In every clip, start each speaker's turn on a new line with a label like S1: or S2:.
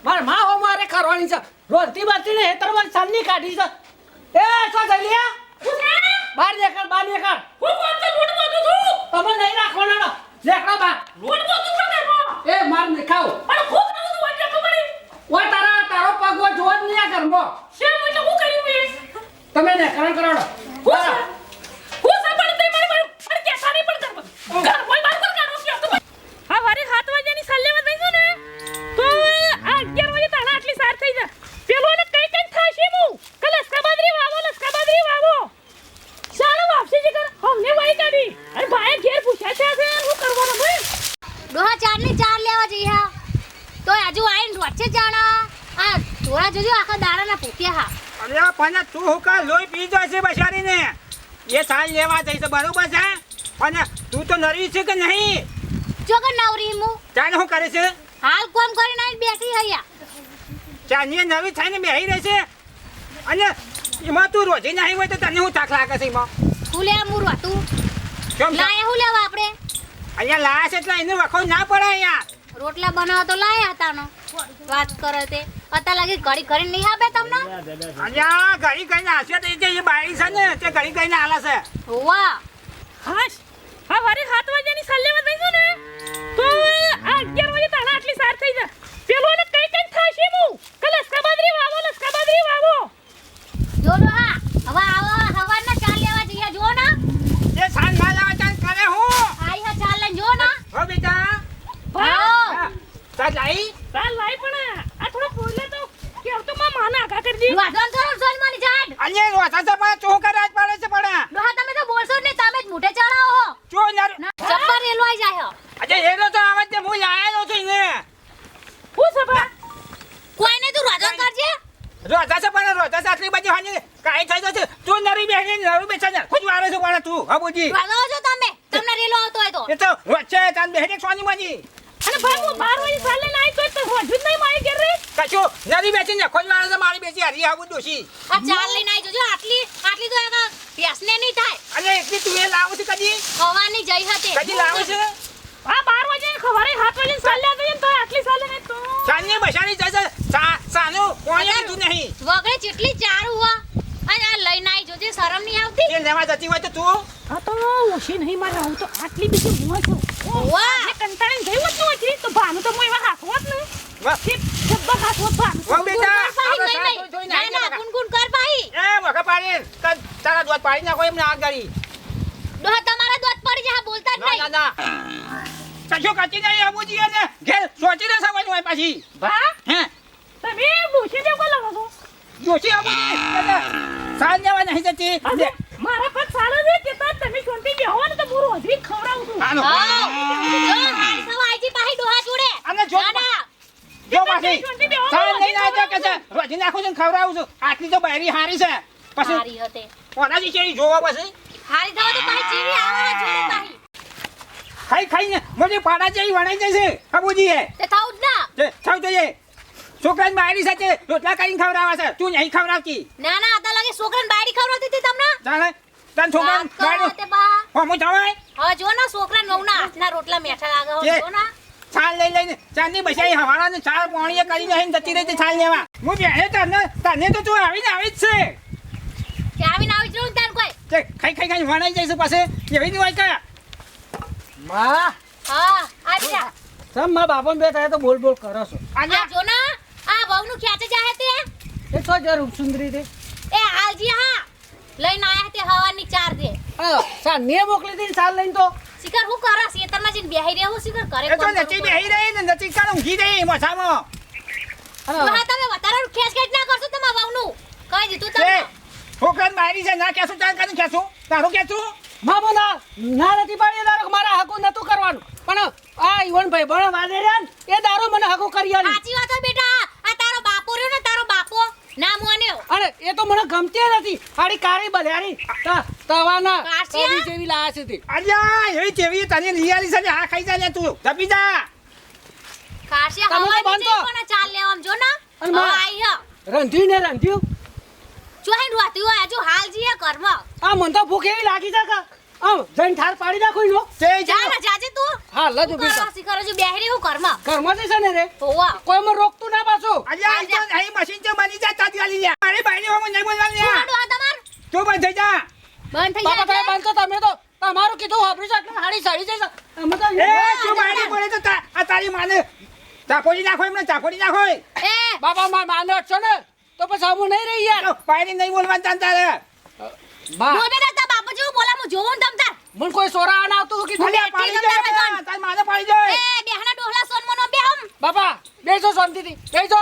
S1: માર માં હો મારે કરવાની છે રોલતી બાતી ને હેતર માં સાલની કાઢી છે એ શું જલિયા બહાર નીકળ હું કોણ તો લૂટ બોતું છું તમે નહીં રાખવાનો લેકડા બા લૂટ બોતું છું એ માર ને ખાવ પણ હું કરું છું વાટે ખબરી ઓય તારો પગવો જોડ નહીં આ ઘરમાં શેમ એટલે હું કર્યું મે તમે ને કરણ કરાડો હું સાંભળ તે મારે પણ કે સારી પણ કર ઘર કોઈ બાર કર કાઢો કે તો હા વારે 7 વાગ્યાની સાલ્લેમાં દઈજો ને તો આ 11 વાગે તાણા આટલી સાર થઈ જા પેલો ને કઈ થાશે મુ લસકા બાદરી વાવો સારો વાપસી જે કર હમને વાઈ કાઢી અરે ભાઈ ઘેર પૂછ્યા છે હું કરવાનો ભાઈ
S2: ડોહા 4 ની 4 લેવા જઈ હા તો આજુ આઈન રોચે જાણા આ થોડા જોજો આખા દાડાના ભૂખ્યા હા
S3: અરે પણ તું હુકા લોહી પી જશે બશારીને એ સાલ લેવા જઈશ બરોબર છે અને તું તો નરવી છે કે નહીં
S2: જો કે નવરી મુ
S3: ચાને હું કરે છે
S2: હાલ કોમ કરીને આઈ બેઠી હૈયા
S3: ચાની નરવી થઈને બેહી રહે છે અને એમાં તું રોજી નહીં હોય તો તને હું થાક લાગે છે એમાં
S2: હું લે મુર વાતું
S3: કેમ
S2: લાયા હું લેવા આપણે
S3: અહીંયા લાયા છે એટલે એને વખો ના પડે અહીંયા
S2: રોટલા બનાવો તો લાયા હતાનો વાત કરે તે પતા લાગી ઘડી ઘડી નહીં આપે તમને
S3: અહીંયા ઘડી કઈને આશે તો એ બાઈ છે ને તે ઘડી કઈને આલા છે
S2: હોવા
S1: હાશ હા વારે 7 વાગ્યાની સાલ્લેમાં દઈજો ને તો આ 11 વાગે તાણા આટલી સાર થઈ જા પેલો ને કઈ થાશે મુ લસકા બાદરી વાવો
S2: જો ડોહા હવે આવો હવારના 4 લેવા જઈએ જો ના
S3: એ સાલ ના લાવા ચાલ કરે હું
S2: આઈ હા 4 લઈને જો ના
S3: હો બેટા
S2: હા
S3: સાલ લાઈ
S1: પણ આ થોડો બોલે તો કેવ તો માના આગા કરી દી
S2: વાદન કરો સોલ માની જાડ
S3: અલ્યે રોસા છે પણ તું કરાજ પડે છે પણ
S2: ડોહા તમે તો બોલશો જ નહીં તમે જ મોઢે ચડાવો હો
S3: જો નર
S2: ચપ્પર રેલવાઈ જાય હો
S3: અજે એનો તો આવાજ ને હું લાયો છું ને
S1: હું સભા
S2: કોઈને તું વાદન કરજે
S3: રોસા છે પણ રોસા આટલી બધી હાની કાઈ થઈ જશે તું નરી બેહી નરું બેસા ને ખુદ વારે છે પણ તું હબુજી
S2: વાદો છો તમે તમને રેલો આવતો હોય તો
S3: એ તો વચ્ચે તાન બેહી સોની મજી
S1: અને ભાઈ હું 12 વાગે સાલે નાઈ તો હોજુ જ નહીં મારી ઘેર રે
S3: કશું નરી બેસી ને ખુદ વારે છે મારી બેસી હરી આવું દોશી
S2: આ 4 લઈને આવી જોજો આટલી તો એકા પેસને નહીં થાય
S3: અને એકલી તું એ લાવું છે કદી
S2: હવાની જઈ હતી
S3: કદી લાવું છે
S1: આ 12 વાગે ખવારે 7 વાગે સાલે આવી તો આટલી સાલે ને તો
S3: સાની બશાની જાય સાનું કોઈ તું નહીં
S2: વગડે જેટલી 4 હુઆ અને આ લઈને આવી જોજે શરમ નહીં આવતી
S3: એ લેવા જતી હોય તો તું
S1: આ તો ઓછી નહીં મારે હું તો આટલી બીજી મોય છું
S2: વાહ
S1: ને કંટાળીને ગઈ હોત ને તો ભાનું તો હું એવા હાથવત ને
S3: વાહ
S1: જબ્બા હાથવત ભાનું
S3: વાહ બેટા
S2: ના ના ગુનગુન કર ભાઈ
S3: એ વખા પાડી તારા દોત પાડી નાખો એમને આગ ગાડી
S2: ડોહા તમારા દોત પડી જાય બોલતા જ
S3: ના
S2: નહીં
S3: ના કશો કાચી નહીં આબુજી અને ઘેર સોચી ને સવાય હોય પાછી
S1: ભા
S3: હે
S1: તમે ડોશી દેવ લાગો છો
S3: જોશી આબુજી સાલ લેવા નહીં જતી
S1: મારા પર સાલો છે કે તમે શાંતિ બેહો ને તો હું રોજરી ખવડાવું છું
S3: આનો
S2: જો હારી સવાઈજી પાહી ડોહા જોડે
S3: અને જો જો પાછી સાલ લઈને આવજો કે છે રોજી નાખું છું ખવડાવું છું આટલી તો બૈરી હારી છે પછી
S2: હારી હતે
S3: કોનાથી છે જોવા પછી
S2: હારી થવા તો પાહી ચીવી આવવા જોડે પાહી
S3: ખાઈને મને પાડા જેવી વણાઈ જશે આબુજી એ
S2: તે થાઉ જ ના
S3: તે થાવ જોઈએ છોકરાની બાયરી સાથે રોટલા કરીને ખવડાવે છે તું નહીં ખવડાવતી
S2: ના ના આતા લાગે છોકરાને બાયડી ખવડાવતી હતી તમને
S3: જાણે તન છોકરાને બાયરી
S2: તે બા
S3: હોમું થવાય
S2: હવે જો ના છોકરા નવના હાથના રોટલા મેઠા લાગે હો જો ના
S3: છાલ લઈને ચાંદની બસાઈ હવાળાને ચાર પોણીએ કરીને અહીં જતી રહી છાલ લેવા હું બેહે તને તો તું આવીને આવી જ છે
S2: કે આવીને આવી જ રહું તાર કોઈ
S3: તે ખાઈ વણાઈ જઈશ પાસે એવી નહીં હોય કા
S1: માં
S2: હા આજા
S1: સમ માં બાપન બે થાય તો બોલ કરો છો
S2: આ જો ના આ વહુનું ખેંચે જાય તે
S1: એ તો જ રૂપસુંદરી દે
S2: એ હાલજી હા લઈને આયા તે હવાની 4 દે
S1: સા ને મોકલી દે સાલ લઈને તો
S2: શિખર હું કરા ખેતરમાં જઈને બેહી રહ્યો શિખર કરે
S3: એ તો નચી બેહી રહી ને નચી કાળ ઊંઘી રહી મોસામાં
S2: હા તમે વધારે ખેંચ ના કરશો તમારા વહુનું કહી દીધું તમે
S3: છોકરાને બાયરી છે ના કેસું તાર કાનું કેસું તારું કેસું
S1: મામો ના નથી પાડી દારો મારા હકુ નતું કરવાનું પણ આ ઈવન ભાઈ ભણ વાદે રહ્યા એ દારો મને હકુ કરી આલી
S2: સાચી વાત હે બેટા આ તારો બાપો રહ્યો ને તારો બાપો ના મોન્યો
S1: અરે એ તો મને ગમતી નથી આડી કાળી બધારી તવાના
S2: કાશિયા?
S1: તવી જેવી લાયા છે તે
S3: અલ્યા એવી જેવી તને નિયાલી છે આ ખાઈ જા લે તું જપી જા
S2: ખાસી
S1: તમે તો
S2: હવાની
S1: બંધ
S2: જઈ
S1: તો.
S2: કોને ચાલ લેવામ જો ના
S1: અને
S2: હવે
S1: માં.
S2: આઈ હ
S1: રંધ્યું
S2: ચોહી રોતી હોય હજુ હાલ જીએ ઘરમાં
S1: આ મન તો ભૂખ એવી લાગી છે કે આમ જઈને ઠાર પાડી નાખો ઈનો
S3: તે
S2: જા ને જાજે તું
S1: હા લજ ઉભી
S2: કરો,
S1: થા.
S2: શીખરો છું, બેહરી હું ઘરમાં.
S1: ઘરમાં જઈશ ને રે
S2: હોવા.
S1: કોઈ મને રોકતું ના પાછું.
S3: અલ્યા અહીં મશીન છે બની જાય તાત્કાલિક લ્યા. મારી બાયડી હોમ નહીં બોલવાની લ્યા.
S2: ઉડાડો આ તમાર.
S3: તું બંધ થઈ જા.
S2: બંધ થઈ
S1: બાપા
S2: જાય
S1: તમે
S2: એટલે.
S1: બંધ છો તમે તો તમારું કીધું વાપરી છો એટલે હાડી સડી જઈશ અમે તો
S3: એ તું બાયડી બોલે તો આ તારી માને ચાકોડી નાખો એમને ચાકોડી નાખો.
S2: એ
S1: બાપા માને અટશો ને તો પછી હું નહીં રહી યાર.
S3: બાયડી નહીં બોલવાનું તાન તારે.
S1: બા
S2: બોલે ને તાર બાપા જેવું બોલા હું જોઉં ને તમ તાર.
S1: મને કોઈ સોરા ના આવતું કીધું.
S3: અલ્યા પાડી દે તારી માને પાડી દે.
S2: એ બેહના ડોહલા સોન મનો બેહમ.
S1: બાપા બેસો શાંતિથી બેસો.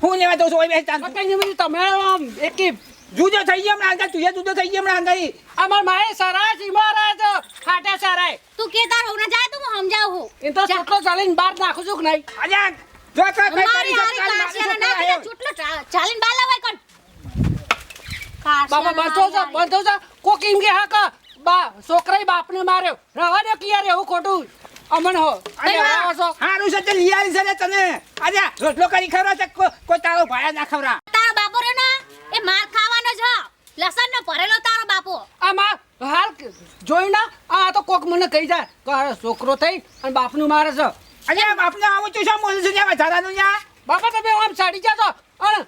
S3: હું લેવા દઉં છું ઓય બેસ તાન.
S1: કઈ નહીં તમે આમ એકી
S3: જુદો થઈ ગયો હમણાં અંદર તું જુદો થઈ ગયો હમણાં અંદર.
S1: અમાર માએ સારા સીમારા તો ખાટા સારા
S2: તું કે તાર હોના જાય તો હું સમજાવું હું.
S1: એ તો છોટલો ચાલીને બહાર નાખું છું કે નહીં.
S3: અલ્યા જો કઈ કઈ
S2: મારી હારી કાશિયાના નાખીને ચૂટલો ચાલીને બાર લાવાય કણ.
S1: બાપા બંધો છો બંધો છો કોક એમ કે હા કા બા છોકરાએ બાપને માર્યો રવા દે કે યાર એવું ખોટું અમન હો
S3: અલ્યા હારું છે તે લઈ આવી છે ને તને. અલ્યા રોટલો કરી ખવરા છે કોઈ તારો ભાયા ના ખવરા.
S2: તારો બાપો રે ના એ માર ખાવાનો છે. લસણ નો ભરેલો તારો બાપો.
S1: આમાં હાલ જોઈ ના આ તો કોક મને કહી જાય કે આ છોકરો થઈ અને બાપનું મારે છે.
S3: અલ્યા બાપને આવું તું શું બોલું છું ત્યાં વધારાનું યા.
S1: બાપા તમે આમ સાડી જાતો અને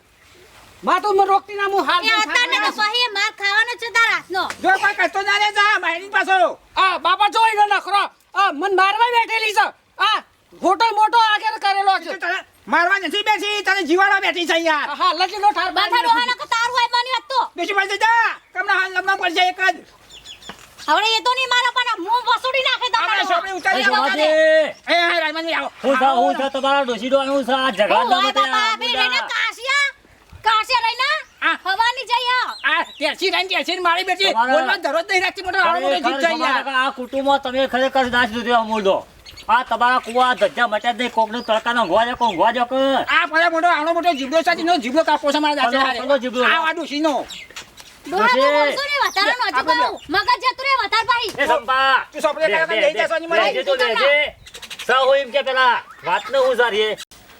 S1: માં તો મને રોકતી ના હું હાલ
S2: એ અત્યારને તો પછી એ માર ખાવાનો છે તારા હાથનો.
S3: જો કોઈ કહેતો ના રે જા મારી પાછો.
S1: આ બાપા જોઈ નો નખરો આ મન મારવા બેઠેલી છે આ મોટો મોટો આગળ કરેલો છે.
S3: તને મારવા નથી બેસી તને જીવાડા બેઠી છે યાર.
S1: હા લજીનો ઠાર
S2: બાથા ડોહાનો કે તારું હોય બની વાત તો.
S3: બેસી પાસે જા કમના હાલ લમણા પડશે એક જ.
S2: હવે એ તો નહીં મારો પણ મું વસુડી નાખે
S3: આપણે સોપડી ઉતારી
S2: તમારો.
S3: દો. એ હા રાયમાની આવો.
S4: હું છે તમારા ડોશીડો હું છે આ ઝઘડા
S2: ઓ
S4: ના
S2: હોય
S4: મતે
S2: બાપા બે લઈને કાશિયા લઈને
S3: આ.
S2: હવાની જઈ
S3: આ તેરસી રાઈન તેરસી મારી બેટી
S4: તમારા-
S3: બોલવા ધરો જ નહીં રાખતી મોટો આવડો મોટો જીત જાય યાર.
S4: આ કુટુંબમાં તમે ખરેખર નાશ દીધો અમૂલ દો આ તમારા કુવા ધજ્જા મટ્યા જ નહીં કોકનું તડકાનો ઊંઘવા જો કે
S3: આ ફળે મોટો આવડો મોટો જીબડો સાથે નો જીબડો કાપો છે મારા દાદા હારે.
S4: કલો જીબડો?
S3: આ વાડું સીનો.
S2: ડોહા
S4: ડોશી.
S2: બોલશો ને વધારાનો હજી
S3: આપણે
S2: કહું. મગજ જતું રે વધાર પાહી.
S4: એ સંપા
S3: તું સોપડે કાકા લઈ જાશો ની મને.
S4: બેસી તો બેસી. સૌ હોય એમ કે પેલા વાતને હું સારી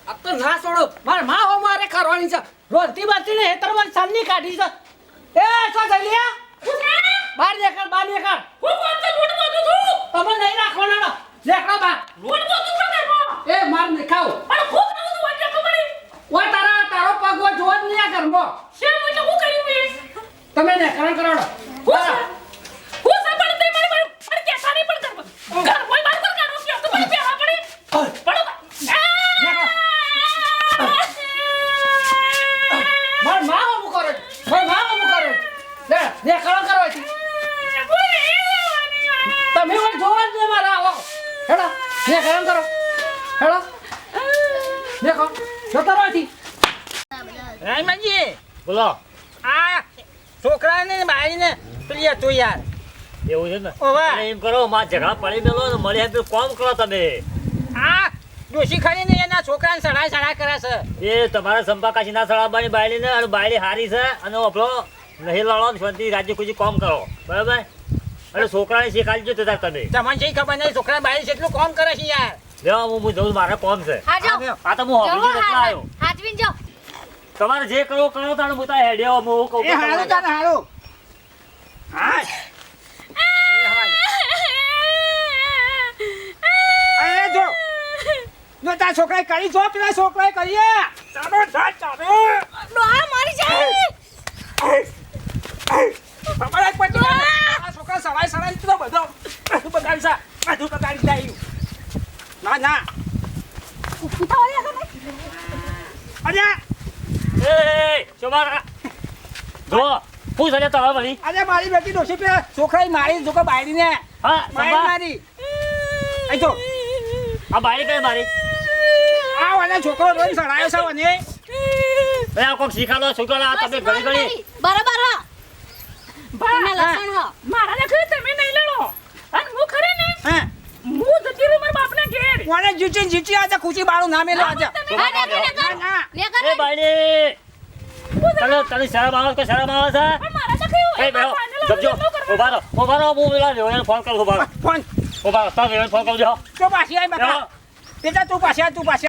S1: આ તો ના છોડો માર માં હો મારે કરવાની છે રોલતી બાતી ને હેતર માં સાંની કાઢી છે એ સો જલિયા બહાર નીકળ હું કોણ તો લૂટ બોલું છું તમે નહીં રાખવાના લેકડા બા લૂટ બોલું છું એ માર ને ખાવ પણ હું કરું છું વજે ખબરી ઓ તારો પગ વો જોત નહીં આ કરમો શે મને હું કરી મે તમે ને કરણ કરોડો હું સાંભળ તે મારી પણ કે સારી પણ કર ઘર કોઈ બાર કર કાઢો કે તો મને બેહા પડી પડો માર માં હમું કરે લે કળો કરો છે તમે ઓર જોવા જ નહીં મારા આવો હેડો લે કળો કરો હેડો દેખો જતો રહી
S3: રાયમાનજી
S4: બોલો
S3: આ છોકરાને ને બાઈને પ્રિય તું યાર.
S4: એવું છે ને
S3: ઓવે.
S4: તમે એમ કરો માં ઝઘડા પડી મેલો ને મળે તો કોમ કરો તમે
S3: આ ડોશી ખરીને એના છોકરાને સડાય કરે છે.
S4: એ તમારા સંપા કાશી ના સળાબાની બાયડી ને અને બાયડી હારી છે અને આપણો નહીં લડો ને શાંતિ રાજ્ય કોઈ કોમ કરો બરાબર અને છોકરાને શીખાડજો તો તાર તમે
S3: તમને જે ખબર નહીં છોકરા બાઈ કેટલું કામ કરે છે યાર.
S4: લેવા હું જઉં મારે કોમ છે
S2: હા જાઓ.
S4: આ તો હું હોબી એટલા આવ્યો
S2: હાજવીન જાઓ.
S4: તમારે જે કરો કરો તારે હું તાર હેડ્યો હું કહું
S3: એ હારું તાને હારું. હા એ જો જો તાર છોકરાએ કરી જો પેલા છોકરાએ કરીએ ચાલો ચાલો
S2: ડોહા મારી જાય.
S3: તમારે પછી આ છોકરા સવાય તો બધું બગાડી છે બધું બગાડી જાય. ના
S2: ઉઠાવો લે તમે.
S3: અરે
S4: એ ચોમારા જો હું છે તમારે વળી
S3: અરે મારી બેટી ડોશી પેલા છોકરાએ મારી છોકરા બાયડીને
S4: હા સંપા
S3: મારી અહીં જો
S4: આ બાયડી કઈ મારી
S3: આ વાળા છોકરો રોજ સડાયો છે મને.
S4: એ આ કોક શીખાડો છોકરા આ તમે ઘડી ઘડી
S2: બરાબર હા. તમે લસણ હો.
S5: મારા લખે તમે નહીં લડો અને હું ખરે ને
S3: હા
S5: હું જતી રહું મારા બાપના ઘેર
S3: કોને જીતી આજે ખુશી બાળું નામે લો આજે.
S2: હા, ને કર,
S3: ના ના
S2: ને કર.
S4: એ બાયડી તને શરમ આવે કે શરમ આવે છે
S5: પણ મારા લખે
S4: એ બેહો જબજો ઉભા રહો હું પેલા રેવણને ફોન કરું ઉભા રહો
S3: ફોન
S4: ઉભા રહો તાર રેવણ ફોન કરજો
S3: તો પાછી આવી બકા. બેટા તું પાછી